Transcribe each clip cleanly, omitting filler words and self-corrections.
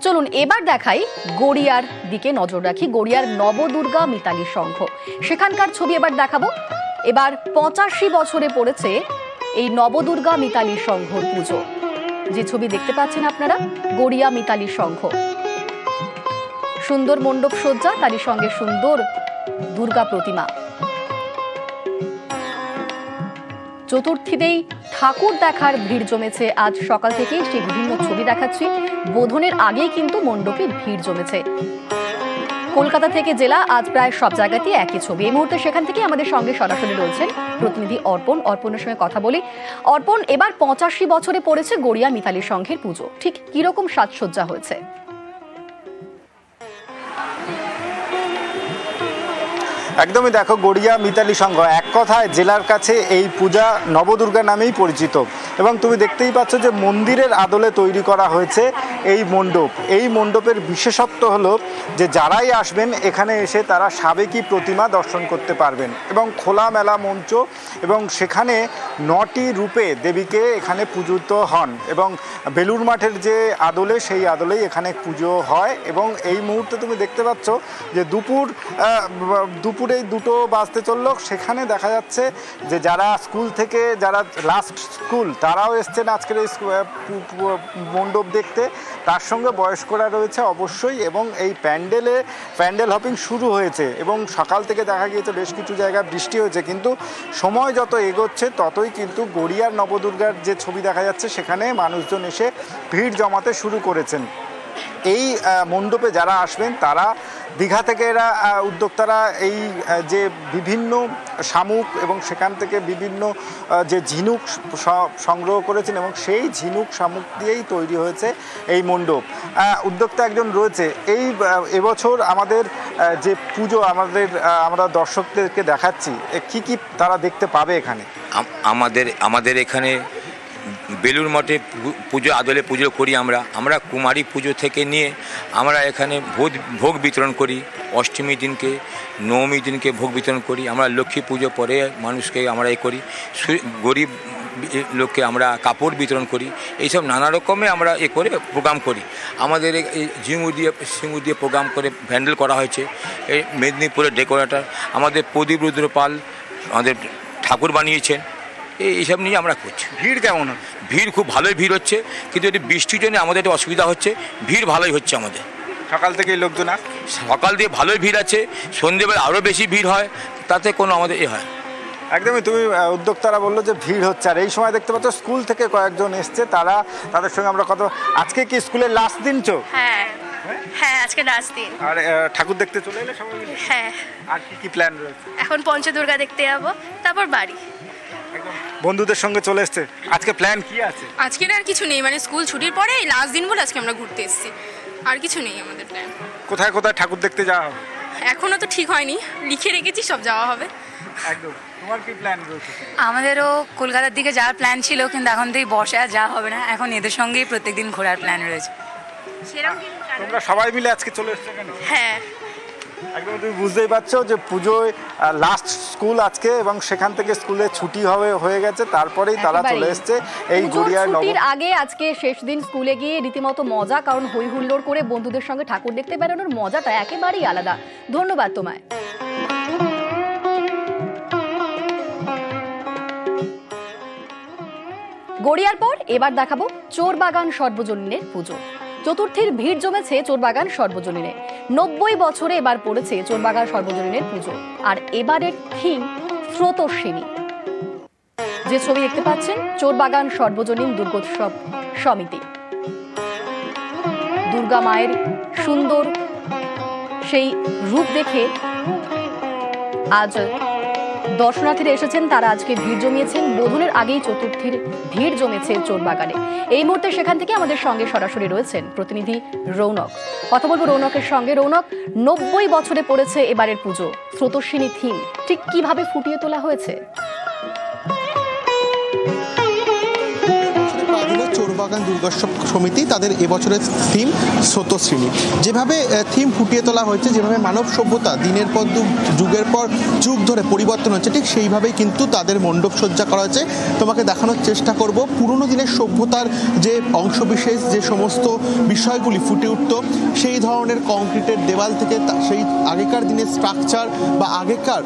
চলুন এবার দেখাই গড়িয়ার দিকে নজর রাখি। গড়িয়ার নবদুর্গা মিতালি সংঘ, সেখানকার ছবি এবার দেখাবো। এবার 85 বছরে পড়েছে এই নবদুর্গা মিতালি সংঘর পুজো। যে ছবি দেখতে পাচ্ছেন আপনারা, গড়িয়া মিতালি সংঘ, সুন্দর মণ্ডপ সজ্জা, তারই সঙ্গে সুন্দর দুর্গা প্রতিমা। চতুর্থীতেই ঠাকুর দেখার ভিড় জমেছে আজ সকাল থেকেই, সেই বিভিন্ন ছবি দেখাচ্ছি। বোধনের আগেই কিন্তু মণ্ডপে ভিড় জমেছে। কলকাতা থেকে জেলা, আজ প্রায় সব জায়গাতেই একই ছবি। এই মুহূর্তে সেখান থেকে আমাদের সঙ্গে সরাসরি রয়েছেন প্রতিনিধি অর্পণ। অর্পণের সঙ্গে কথা বলি। অর্পণ, এবার 85 বছরে পড়েছে গড়িয়া মিতালি সংঘের পুজো, ঠিক কিরকম সাজসজ্জা হয়েছে? একদমই, দেখো গড়িয়া মিতালি সংঘ এক কথায় জেলার কাছে এই পূজা নবদুর্গা নামেই পরিচিত। এবং তুমি দেখতেই পাচ্ছ যে মন্দিরের আদলে তৈরি করা হয়েছে এই মণ্ডপ। এই মণ্ডপের বিশেষত্ব হলো যে যারাই আসবেন এখানে এসে তারা সাবেকি প্রতিমা দর্শন করতে পারবেন এবং খোলামেলা মঞ্চ, এবং সেখানে 9টি রূপে দেবীকে এখানে পূজিত হন এবং বেলুর মাঠের যে আদলে সেই আদলেই এখানে পুজো হয়। এবং এই মুহূর্তে তুমি দেখতে পাচ্ছ যে দুপুরেই 2টো বাজতে চললো, সেখানে দেখা যাচ্ছে যে যারা স্কুল থেকে, যারা লাস্ট স্কুল, তারাও এসছেন আজকের এই মণ্ডপ দেখতে। তার সঙ্গে বয়স্করা রয়েছে অবশ্যই, এবং এই প্যান্ডেল হপিং শুরু হয়েছে এবং সকাল থেকে দেখা গিয়েছে বেশ কিছু জায়গায় বৃষ্টি হয়েছে, কিন্তু সময় যত এগোচ্ছে ততই কিন্তু গড়িয়ার নবদুর্গার যে ছবি দেখা যাচ্ছে সেখানে মানুষজন এসে ভিড় জমাতে শুরু করেছেন। এই মণ্ডপে যারা আসবেন তারা দীঘা থেকে এরা উদ্যোক্তারা এই যে বিভিন্ন শামুক এবং সেখান থেকে বিভিন্ন যে ঝিনুক সংগ্রহ করেছেন এবং সেই ঝিনুক শামুক দিয়েই তৈরি হয়েছে এই মণ্ডপ। উদ্যোক্তা একজন রয়েছে। এবছর আমাদের যে পুজো আমরা দর্শকদেরকে দেখাচ্ছি, কি তারা দেখতে পাবে এখানে? আমাদের এখানে বেলুর মঠে পুজো আদলে পুজো করি আমরা কুমারী পুজো থেকে নিয়ে আমরা এখানে ভোগ বিতরণ করি। অষ্টমী দিনকে, নবমী দিনকে ভোগ বিতরণ করি। আমরা লক্ষ্মী পুজো পরে মানুষকে আমরা করি, গরিব লোককে আমরা কাপড় বিতরণ করি। এইসব নানা রকমে আমরা করে প্রোগ্রাম করি। আমাদের এই ঝিঙু দিয়ে প্রোগ্রাম করে প্যান্ডেল করা হয়েছে। এই মেদিনীপুরের ডেকোরেটর আমাদের প্রদীপ রুদ্রপাল আমাদের ঠাকুর বানিয়েছেন। এইসব নিয়ে আমরা করছি। ভিড় কেমন? ভিড় খুব ভালোই ভিড় হচ্ছে, কিন্তু যদি বৃষ্টির জন্য আমাদের একটু অসুবিধা হচ্ছে। ভিড় ভালোই হচ্ছে আমাদের। সকাল থেকেই লোকজন সকাল দিয়ে ভালোই ভিড় আছে, সন্ধ্যেবেলা আরও বেশি ভিড় হয়, তাতে কোনো আমাদের হয়। একদমই, তুমি উদ্যোক্তারা বললো যে ভিড় হচ্ছে, আর এই সময় দেখতে পাচ্ছ স্কুল থেকে কয়েকজন এসছে, তাদের সঙ্গে আমরা আজকে কি স্কুলের লাস্ট দিন? হ্যাঁ, আজকে লাস্ট দিন। আর ঠাকুর দেখতে চলে এলে সবাই মিলে? হ্যাঁ। আর কি প্ল্যান রয়েছে? এখন পঞ্চদুর্গা দেখতে যাবো, তারপর বাড়ি। বন্ধুদের সঙ্গে চলে এসছে। আজকে প্ল্যান কি আছে? আজকে আর কিছু নেই, মানে স্কুল ছুটির পরে এই লাস্ট দিন বলে আজকে আমরা ঘুরতে এসেছি, আর কিছু নেই আমাদের প্ল্যান। কোথায় কোথায় ঠাকুর দেখতে যাওয়া হবে? এখনো তো ঠিক হয়নি, লিখে রেখেছি, সব যাওয়া হবে। একদম। তোমার কি প্ল্যান রয়েছে? আমাদেরও কলকাতার দিকে যাওয়ার প্ল্যান ছিল, কিন্তু এখন থেকে বর্ষায় আর যাওয়া হবে না। এখন এদের সঙ্গেই প্রত্যেকদিন ঘোরার প্ল্যান রয়েছে। তোমরা সবাই মিলে আজকে চলে এসছো কেন? হ্যাঁ, একদম। তুমি বুঝতেই পারছো যে পুজোয় লাস্ট স্কুল আজকে, এবং সেখান থেকে স্কুলে ছুটি হয়ে গেছে, তারপরেই তারা চলে এসছে এই গড়িয়ার ছুটির আগে। আজকে শেষ দিন, স্কুলে গিয়ে রীতিমতো মজা, কারণ হই হুল্লোড় করে বন্ধুদের সঙ্গে ঠাকুর দেখতে বেরোনোর মজাটা একেবারেই আলাদা। ধন্যবাদ তোমায়। গড়িয়ার পর এবার দেখাবো চোরবাগান সর্বজনীনের পুজো। চতুর্থীর ভিড় জমেছে চোরবাগান সর্বজনীনে। 90 বছরে এবার পড়েছে চোরবাগান সর্বজনীনের পুজো, আর এবারের থিম স্রোতস্বিনী। যে ছবি দেখতে পাচ্ছেন, চোরবাগান সর্বজনীন দুর্গোৎসব সমিতি। দুর্গা মায়ের সুন্দর সেই রূপ দেখে আজ দর্শনার্থীরা এসেছেন, তারা আজকে ভিড় জমিয়েছেন। বোধনের আগেই চতুর্থীর ভিড় জমেছে চোরবাগানে। এই মুহূর্তে সেখান থেকে আমাদের সঙ্গে সরাসরি রয়েছেন প্রতিনিধি রৌনক। কথা বলবো রৌনকের সঙ্গে। রৌনক, 90 বছরে পড়েছে এবারের পুজো, স্রোতস্বিনী থিম ঠিক কিভাবে ফুটিয়ে তোলা হয়েছে? চোরবাগান দুর্গোৎসব সমিতি তাদের এবছরের থিম স্রোতস্বিনী। যেভাবে থিম ফুটিয়ে তোলা হয়েছে, যেভাবে মানব সভ্যতা দিনের পর যুগের পর যুগ ধরে পরিবর্তন হচ্ছে, ঠিক সেইভাবেই কিন্তু তাদের মণ্ডপ সজ্জা করা হয়েছে। তোমাকে দেখানোর চেষ্টা করব পুরনো দিনের সভ্যতার যে অংশবিশেষ, যে সমস্ত বিষয়গুলি ফুটে উঠত, সেই ধরনের কংক্রিটের দেওয়াল থেকে সেই আগেকার দিনের স্ট্রাকচার বা আগেকার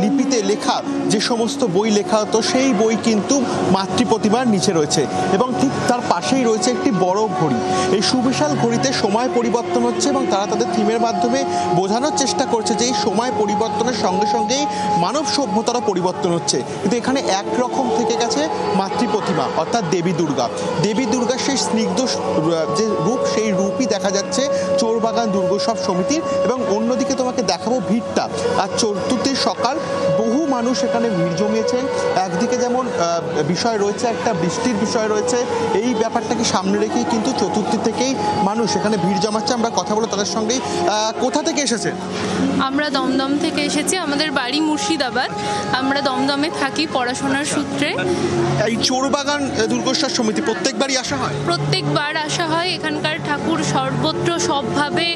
লিপিতে লেখা যে সমস্ত বই লেখা হতো, সেই বই কিন্তু মাতৃ প্রতিমার নিচে রয়েছে এবং ঠিক তার পাশেই রয়েছে একটি বড় ঘড়ি। এই সুবিশাল ঘড়িতে সময় পরিবর্তন হচ্ছে এবং তারা তাদের থিমের মাধ্যমে বোঝানোর চেষ্টা করছে যে এই সময় পরিবর্তনের সঙ্গে সঙ্গেই মানব সভ্যতারও পরিবর্তন হচ্ছে। কিন্তু এখানে একরকম থেকে গেছে মাতৃ প্রতিমা, অর্থাৎ দেবী দুর্গা। দেবী দুর্গার সেই স্নিগ্ধ যে রূপ, সেই রূপই দেখা যাচ্ছে চোরবাগান দুর্গোৎসব সমিতির। এবং অন্যদিকে তোমাকে দেখাবো ভিড়টা। আর চতুর্থীর সকাল, বহু মানুষ এখানে ভিড় জমিয়েছেন। একদিকে যেমন বিষয় রয়েছে, একটা বৃষ্টির বিষয় রয়েছে, এই ব্যাপারটাকে সামনে রেখেই কিন্তু চতুর্থী থেকেই মানুষ এখানে ভিড় জমাচ্ছে। আমরা কথা বলে তাদের সঙ্গেই। কোথা থেকে এসেছেন? আমরা দমদম থেকে এসেছি, আমাদের বাড়ি মুর্শিদাবাদ। আমরা দমদমে থাকি পড়াশোনার সূত্রে। এই চোরবাগান দুর্গোৎসব সমিতি প্রত্যেকবারই আসা হয়? প্রত্যেকবার আসা হয়। এখানকার ঠাকুর সর্বত্র সবভাবে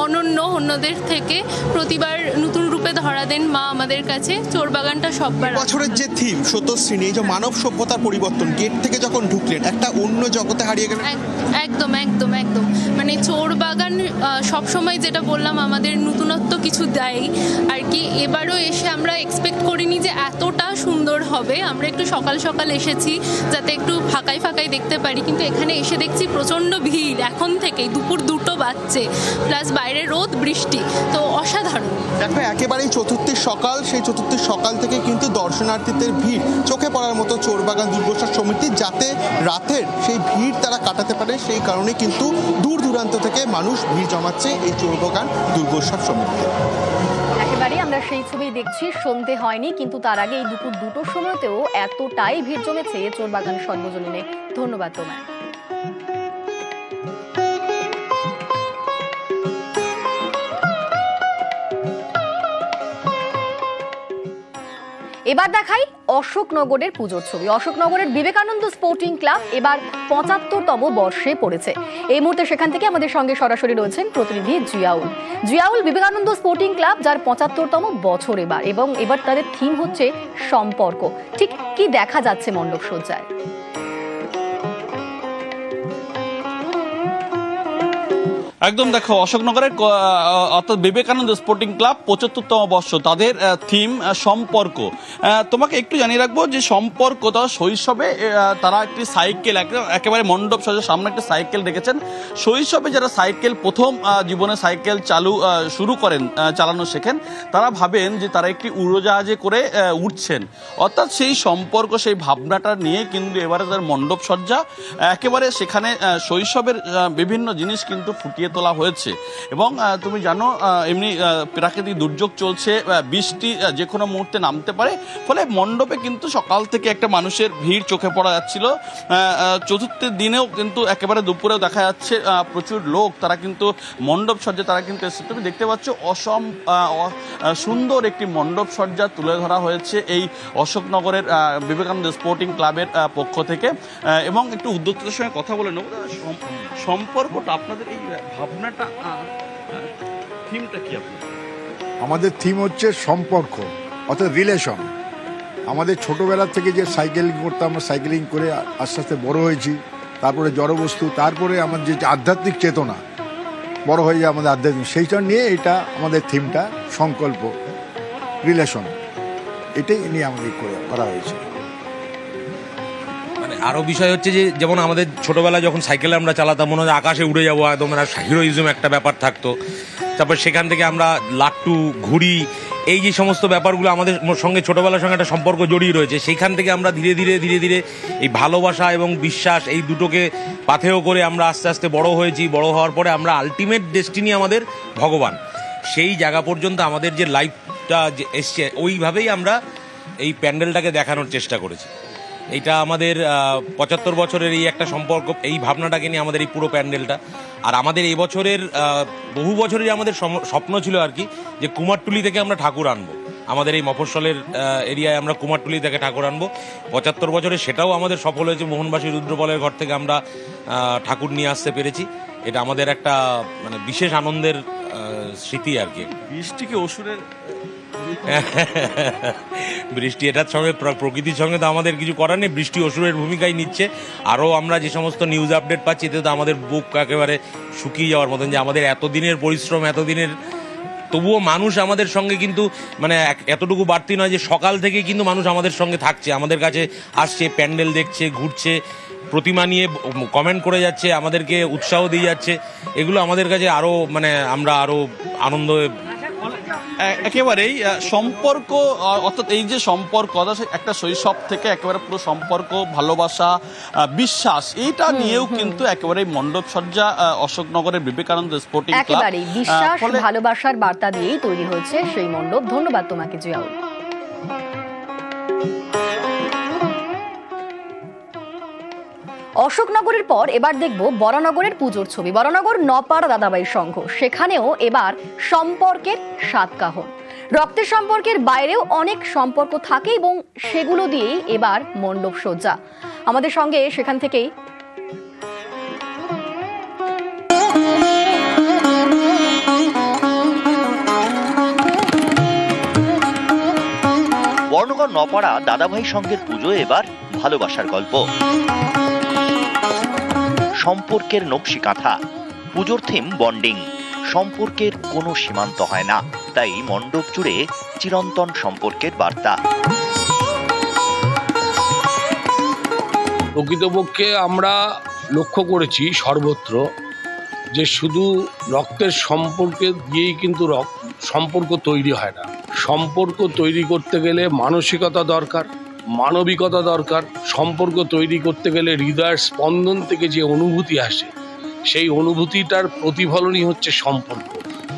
অনন্য অন্যদের থেকে। প্রতিবার নতুন রূপে ধরা দেন মা আমাদের কাছে। চোরবাগানটা সববার। বছরের যে থিম স্রোতস্বিনী, এই যে মানব সভ্যতার পরিবর্তন, গেট থেকে যখন ঢুকলেন একটা অন্য জগতে হারিয়ে গেলেন। একদম একদম একদম, মানে চোরবাগান সবসময় যেটা বললাম আমাদের নতুনত্ব কিছু দেয় আর কি। এবারও এসে আমরা এক্সপেক্ট করিনি যে এতটা সুন্দর হবে। আমরা একটু সকাল সকাল এসেছি যাতে একটু ফাঁকাই ফাঁকাই দেখতে পারি, কিন্তু এখানে এসে দেখছি প্রচণ্ড ভিড়। এখন থেকেই দুপুর 2টো বাজছে, প্লাস বাইরে রোদ বৃষ্টি, তো অসাধারণ। দেখো একেবারেই চতুর্থীর সকাল, সেই চতুর্থীর সকাল থেকে কিন্তু দর্শনার্থীদের ভিড় চোখে পড়ার মতো চোরবাগান দুর্গোৎসব সমিতি, যাতে রাতের সেই ভিড় তারা কাটাতে পারে, সেই কারণে কিন্তু দূর দূরান্ত থেকে মানুষ ভিড় জমাচ্ছে এই চোরবাগান দুর্গোৎসব সমিতিতে। একেবারেই আমরা সেই ছবি দেখছি। সন্ধে হয়নি, কিন্তু তার আগে এই দুপুর 2টোর সময়তেও এতটাই ভিড় জমেছে চোরবাগান সর্বজনীনে। ধন্যবাদ তোমায়। এবার দেখাই অশোকনগরের পুজোর ছবি। অশোকনগরের বিবেকানন্দ স্পোর্টিং ক্লাব এবার 75তম বর্ষে পড়েছে। এই মুহূর্তে সেখান থেকে আমাদের সঙ্গে সরাসরি রয়েছেন প্রতিনিধি জিয়াউল। জিয়াউল, বিবেকানন্দ স্পোর্টিং ক্লাব যার 75তম বছর এবার, এবং এবার তাদের থিম হচ্ছে সম্পর্ক, ঠিক কি দেখা যাচ্ছে মণ্ডপ সজ্জায়? একদম, দেখো অশোকনগরের অর্থাৎ বিবেকানন্দ স্পোর্টিং ক্লাব 75তম বর্ষ, তাদের থিম সম্পর্ক। তোমাকে একটু জানিয়ে রাখবো যে সম্পর্ক তারা শৈশবে তারা একটি সাইকেল, একেবারে মণ্ডপ সজ্জার সামনে একটা সাইকেল রেখেছেন। শৈশবে যারা সাইকেল প্রথম জীবনে সাইকেল শুরু করেন, চালানো শেখেন, তারা ভাবেন যে তারা একটি উড়োজাহাজে করে উঠছেন। অর্থাৎ সেই সম্পর্ক, সেই ভাবনাটা নিয়ে কিন্তু এবারে তার মণ্ডপ সজ্জা। একেবারে সেখানে শৈশবের বিভিন্ন জিনিস কিন্তু ফুটিয়ে তোলা হয়েছে। এবং তুমি জানো এমনি প্রাকৃতিক দুর্যোগ চলছে, বৃষ্টি যে কোনো মুহূর্তে নামতে পারে, ফলে মণ্ডপে কিন্তু সকাল থেকে একটা মানুষের ভিড় চোখে পড়া যাচ্ছিল। চতুর্থীর দিনেও কিন্তু একেবারে দুপুরেও দেখা যাচ্ছে প্রচুর লোক, তারা কিন্তু মণ্ডপ সজ্জা তারা কিন্তু এসেছে। তুমি দেখতে পাচ্ছ সুন্দর একটি মণ্ডপ সজ্জা তুলে ধরা হয়েছে এই অশোকনগরের বিবেকানন্দ স্পোর্টিং ক্লাবের পক্ষ থেকে। এবং একটু উদ্যোক্তাদের সঙ্গে কথা বলে নেব, সম্পর্কটা আপনাদের এই ভাবনাটা, থিমটা কি আপনার? আমাদের থিম হচ্ছে সম্পর্ক, অর্থাৎ রিলেশন। আমাদের ছোটোবেলা থেকে যে সাইকেলিং করতাম, আমরা সাইকেলিং করে আস্তে আস্তে বড়ো হয়েছি, তারপরে জড়বস্তু, তারপরে আমাদের যে আধ্যাত্মিক চেতনা বড় হয়ে যায় আমাদের আধ্যাত্মিক, সেইটা নিয়ে এটা আমাদের থিমটা সংকল্প, রিলেশন, এটাই নিয়ে আমাদের করা হয়েছে। আরও বিষয় হচ্ছে যে যেমন আমাদের ছোটোবেলায় যখন সাইকেলে আমরা চালাতাম, মনে হয় আকাশে উড়ে যাবো একদম, হিরোইজম একটা ব্যাপার থাকতো। তারপর সেখান থেকে আমরা লাট্টু, ঘুড়ি, এই যে সমস্ত ব্যাপারগুলো আমাদের সঙ্গে ছোটোবেলার সঙ্গে একটা সম্পর্ক জড়িয়ে রয়েছে। সেইখান থেকে আমরা ধীরে ধীরে এই ভালোবাসা এবং বিশ্বাস, এই দুটোকে পাথেয় করে আমরা আস্তে আস্তে বড় হয়েছি। বড় হওয়ার পরে আমরা আলটিমেট ডেস্টিনি আমাদের ভগবান, সেই জায়গা পর্যন্ত আমাদের যে লাইফটা যে এসছে, ওইভাবেই আমরা এই প্যান্ডেলটাকে দেখানোর চেষ্টা করেছি। এইটা আমাদের 75 বছরের এই একটা সম্পর্ক, এই ভাবনাটাকে নিয়ে আমাদের এই পুরো প্যান্ডেলটা। আর আমাদের এই বছরের বহু বছরেরই আমাদের স্বপ্ন ছিল আর কি, যে কুমারটুলি থেকে আমরা ঠাকুর আনবো। আমাদের এই মফস্বলের এরিয়ায় আমরা কুমারটুলি থেকে ঠাকুর আনবো 75 বছরে, সেটাও আমাদের সফল হয়েছে। মোহনবাসী রুদ্রপলের ঘর থেকে আমরা ঠাকুর নিয়ে আসতে পেরেছি। এটা আমাদের একটা মানে বিশেষ আনন্দের স্মৃতি আর কি। বৃষ্টি কি অসুরের বৃষ্টি এটার সঙ্গে প্রকৃতির সঙ্গে তো আমাদের কিছু করার নেই, বৃষ্টি অসুরের ভূমিকাই নিচ্ছে। আরও আমরা যে সমস্ত নিউজ আপডেট পাচ্ছি এতে তো আমাদের বুক একেবারে শুকিয়ে যাওয়ার মতন, যে আমাদের এতদিনের পরিশ্রম, এতদিনের, তবুও মানুষ আমাদের সঙ্গে কিন্তু মানে এতটুকু বাড়তি নয় যে সকাল থেকে কিন্তু মানুষ আমাদের সঙ্গে থাকছে, আমাদের কাছে আসছে, প্যান্ডেল দেখছে, ঘুরছে, প্রতিমা নিয়ে কমেন্ট করে যাচ্ছে, আমাদেরকে উৎসাহ দিয়ে যাচ্ছে। এগুলো আমাদের কাছে আরও মানে আমরা আরও আনন্দ একেবারেই সম্পর্ক, অর্থাৎ এই যে সম্পর্ক একটা শৈশব থেকে একেবারে পুরো সম্পর্ক, ভালোবাসা, বিশ্বাস, এইটা নিয়েও কিন্তু একেবারে মণ্ডপ সজ্জা অশোকনগরের বিবেকানন্দ স্পোর্টিং ক্লাব। একেবারেই বিশ্বাস ভালোবাসার বার্তা দিয়েই তৈরি হয়েছে সেই মণ্ডপ। ধন্যবাদ তোমাকে জিয়াউল। অশোকনগরের পর এবার দেখব বরানগরের পুজোর ছবি। বরানগর নপাড়া দাদাভাই সংঘ, সেখানেও এবার সম্পর্কের সাতকাহন। রক্তের সম্পর্কের বাইরেও অনেক সম্পর্ক থাকে এবং সেগুলো দিয়েই এবার মণ্ডপ সজ্জা। আমাদের সঙ্গে সেখান থেকেই বর্ণগর নপাড়া দাদাভাই সংঘের পুজো এবার ভালোবাসার গল্প, সম্পর্কের নকশি কাঁথা। পুজোর থিম বন্ডিং, সম্পর্কের কোনো সীমান্ত হয় না, তাই মণ্ডপ জুড়ে চিরন্তন সম্পর্কের বার্তা। প্রকৃতপক্ষে আমরা লক্ষ্য করেছি সর্বত্র যে শুধু রক্তের সম্পর্কে দিয়েই কিন্তু সম্পর্ক তৈরি হয় না। সম্পর্ক তৈরি করতে গেলে মানসিকতা দরকার, মানবিকতা দরকার। সম্পর্ক তৈরি করতে গেলে হৃদয়ের স্পন্দন থেকে যে অনুভূতি আসে, সেই অনুভূতিটার প্রতিফলনই হচ্ছে সম্পর্ক।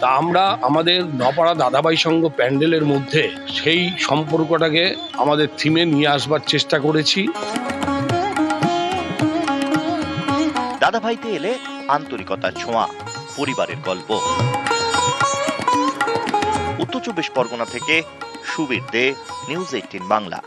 তা আমরা আমাদের নপাড়া দাদাভাই সংঘ প্যান্ডেলের মধ্যে সেই সম্পর্কটাকে আমাদের থিমে নিয়ে আসবার চেষ্টা করেছি। দাদাভাইতে এলে আন্তরিকতার ছোঁয়া, পরিবারের গল্প। উত্তর 24 পরগনা থেকে সুবীর দে, নিউজ 18 বাংলা।